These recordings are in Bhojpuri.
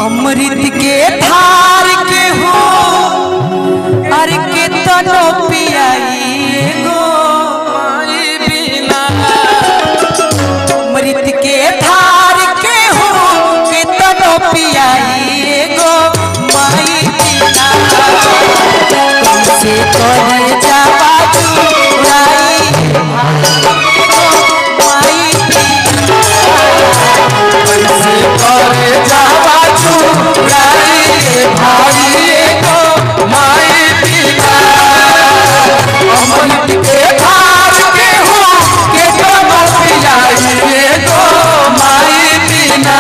अमृत के धार के हो अरे के तनो पियाई गो माई बिना। अमृत के धार के हो के तनो पियाई गो माई बिना। तुमसे करे जावा चुराई माई बिना। तुमसे करे जावा चुराई भाई गो माई बिना। अमृत के धार के हो के तनो पियाई गो माई बिना।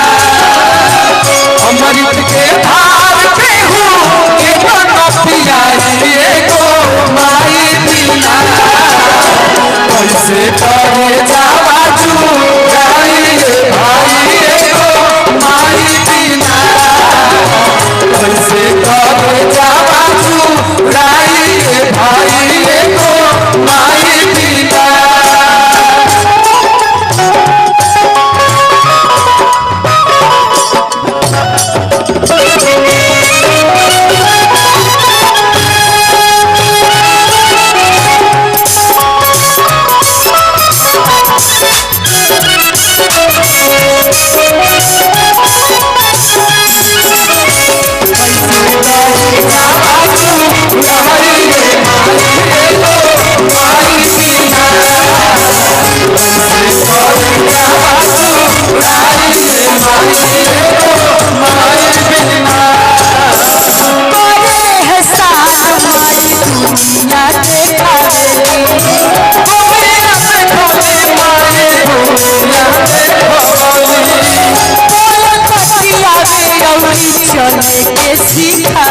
अमृत के धार के हो के तनो पियाई गो माई बिना। कैसे करे जावा चुराई भाई गो माई बिना। कैसे करे जावा चुराई भाई गो माई बिना। चले के सीखा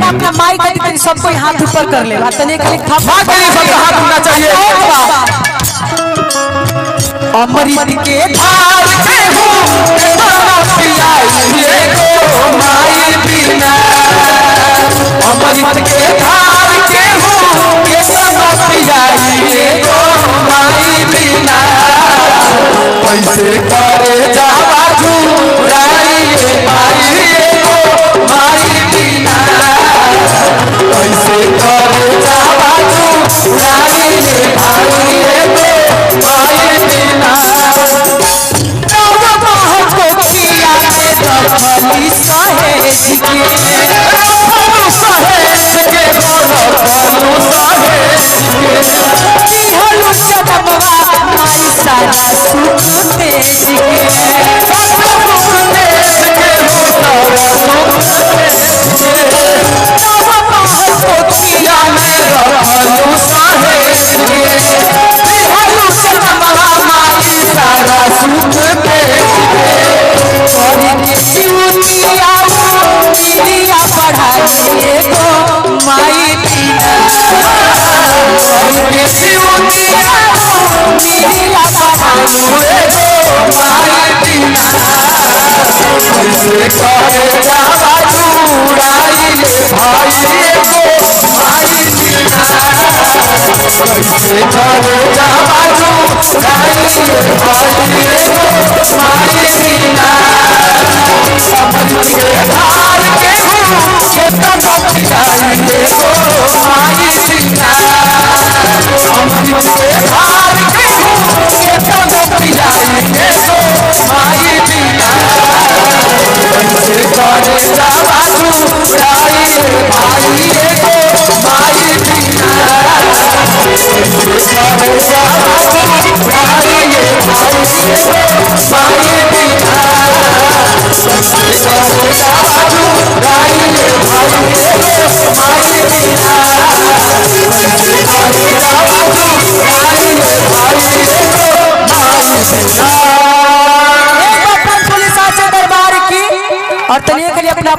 अपना माई का सबको हाथ ऊपर कर ले तने खाली थप्पा करे सबका हाथ उठना चाहिए। अमृत के धार के हो तनो पियाई गो माई बिना। अमृत के धार के हो तनो पियाई गो माई बिना। कैसे करे जावा चुराई भाई गो माई बिना। कैसे करे जावा चुराई भाई गो माई बिना। रखली सहेज के माई सारा सुख तेज भाई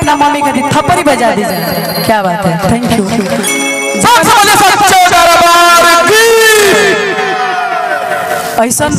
अपना मम्मी के थप्पड़ी बजा दीजिए। क्या बात है, थैंक यू। ऐसा